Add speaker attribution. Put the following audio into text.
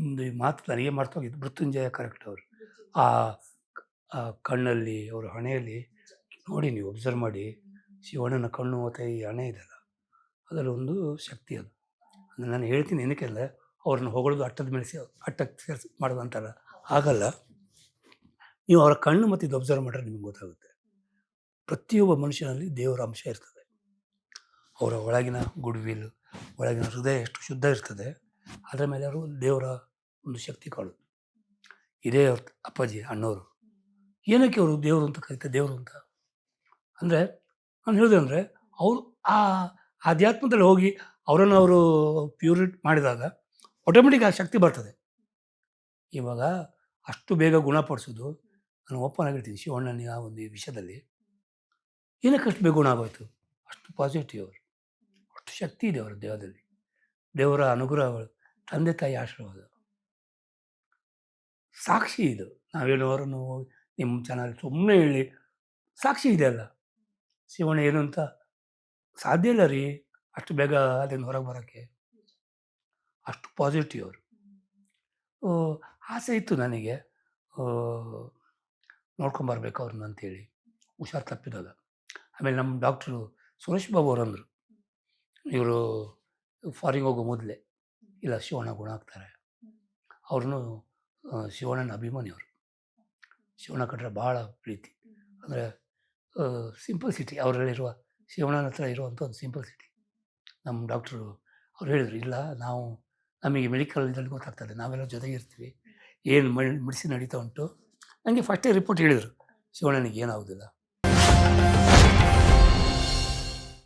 Speaker 1: ಒಂದು ಮಾತು ನನಗೆ ಮರ್ತೋಗಿದ್ದು, ಮೃತ್ಯುಂಜಯ ಕರೆಕ್ಟ್ ಅವರು. ಆ ಆ ಕಣ್ಣಲ್ಲಿ, ಅವರ ಹಣೆಯಲ್ಲಿ ನೋಡಿ, ನೀವು ಒಬ್ಸರ್ವ್ ಮಾಡಿ, ಶಿವಣ್ಣನ ಕಣ್ಣು ಮತ್ತು ಈ ಹಣೆ ಇದೆಯಲ್ಲ, ಅದರಲ್ಲಿ ಒಂದು ಶಕ್ತಿ ಅದು. ನಾನು ಹೇಳ್ತೀನಿ ಏನಕ್ಕೆ ಅಂದರೆ, ಅವ್ರನ್ನ ಹೊಗಳೋದು ಅಟ್ಟದ ಮೇಲೆ ಅಟ್ಟಕ್ಕೆ ಸೇರಿಸಿ ಮಾಡೋದು ಅಂತಾರ, ಆಗಲ್ಲ. ನೀವು ಅವರ ಕಣ್ಣು ಮತ್ತು ಇದು ಒಬ್ಸರ್ವ್ ಮಾಡಿದ್ರೆ ನಿಮ್ಗೆ ಗೊತ್ತಾಗುತ್ತೆ. ಪ್ರತಿಯೊಬ್ಬ ಮನುಷ್ಯನಲ್ಲಿ ದೇವರ ಅಂಶ ಇರ್ತದೆ. ಅವರ ಒಳಗಿನ ಗುಡ್ ವಿಲ್, ಒಳಗಿನ ಹೃದಯ ಎಷ್ಟು ಶುದ್ಧ ಇರ್ತದೆ, ಅದರ ಮೇಲೆ ಅವರು ದೇವರ ಒಂದು ಶಕ್ತಿ ಕಾಣುದು. ಇದೇ ಅವ್ರ ಅಪ್ಪಾಜಿ ಅಣ್ಣವರು. ಏನಕ್ಕೆ ಅವರು ದೇವರು ಅಂತ ಕರೀತಾರೆ, ದೇವರು ಅಂತ ಅಂದರೆ, ನಾನು ಹೇಳಿದೆ ಅಂದರೆ, ಅವರು ಆ ಆಧ್ಯಾತ್ಮದಲ್ಲಿ ಹೋಗಿ ಅವರನ್ನು ಅವರು ಪ್ಯೂರಿಟ್ ಮಾಡಿದಾಗ ಆಟೋಮೆಟಿಕ್ ಆ ಶಕ್ತಿ ಬರ್ತದೆ. ಇವಾಗ ಅಷ್ಟು ಬೇಗ ಗುಣಪಡಿಸೋದು, ನಾನು ಓಪನ್ ಆಗಿರ್ತೀನಿ, ಶಿವಣ್ಣನ ಆ ಒಂದು ಈ ವಿಷಯದಲ್ಲಿ ಏನಕ್ಕೆ ಅಷ್ಟು ಬೇಗ ಗುಣ ಆಗೋಯ್ತು? ಅಷ್ಟು ಪಾಸಿಟಿವ್ ಅವರು, ಅಷ್ಟು ಶಕ್ತಿ ಇದೆ ಅವರ ದೇಹದಲ್ಲಿ. ದೇವರ ಅನುಗ್ರಹಗಳು, ತಂದೆ ತಾಯಿ ಆಶೀರ್ವಾದ, ಸಾಕ್ಷಿ ಇದು. ನಾವೇನೋರನ್ನು ನಿಮ್ಮ ಚಾನಲ್ ಸುಮ್ಮನೆ ಹೇಳಿ ಸಾಕ್ಷಿ ಇದೆ ಅಲ್ಲ, ಶಿವಣ್ಣ ಏನು ಅಂತ ಸಾಧ್ಯ ಇಲ್ಲ ರೀ ಅಷ್ಟು ಬೇಗ ಅಲ್ಲಿಂದ ಹೊರಗೆ ಬರೋಕ್ಕೆ. ಅಷ್ಟು ಪಾಸಿಟಿವ್ ಅವರು. ಆಸೆ ಇತ್ತು ನನಗೆ ನೋಡ್ಕೊಂಬರ್ಬೇಕು ಅವ್ರನ್ನ ಅಂತೇಳಿ, ಹುಷಾರು ತಪ್ಪಿದಾಗ. ಆಮೇಲೆ ನಮ್ಮ ಡಾಕ್ಟ್ರು ಸುರೇಶ್ ಬಾಬು ಅವರು ಅಂದರು, ಇವರು ಫಾರಿನ್ ಹೋಗೋ ಮೊದಲೇ, ಇಲ್ಲ ಶಿವಣ್ಣ ಗುಣ ಆಗ್ತಾರೆ. ಅವ್ರನ್ನೂ ಶಿವಣ್ಣನ ಅಭಿಮಾನಿ ಅವರು. ಶಿವಣ್ಣ ಕಂಡ್ರೆ ಭಾಳ ಪ್ರೀತಿ. ಅಂದರೆ ಸಿಂಪಲ್ಸಿಟಿ ಅವರಲ್ಲಿರುವ, ಶಿವಣ್ಣನ ಹತ್ರ ಇರುವಂಥ ಒಂದು ಸಿಂಪಲ್ಸಿಟಿ. ನಮ್ಮ ಡಾಕ್ಟ್ರು ಅವ್ರು ಹೇಳಿದರು, ಇಲ್ಲ ನಮಗೆ ಮೆಡಿಕಲ್ ಇದರಲ್ಲಿ ಗೊತ್ತಾಗ್ತದೆ, ನಾವೆಲ್ಲ ಜೊತೆಗೆ ಇರ್ತೀವಿ, ಏನು ಮೆಡಿಸಿನ್ ನಡೀತಾ ಉಂಟು. ನನಗೆ ಫಸ್ಟೇ ರಿಪೋರ್ಟ್ ಹೇಳಿದರು, ಶಿವಣ್ಣನಿಗೆ ಏನಾಗೋದಿಲ್ಲ,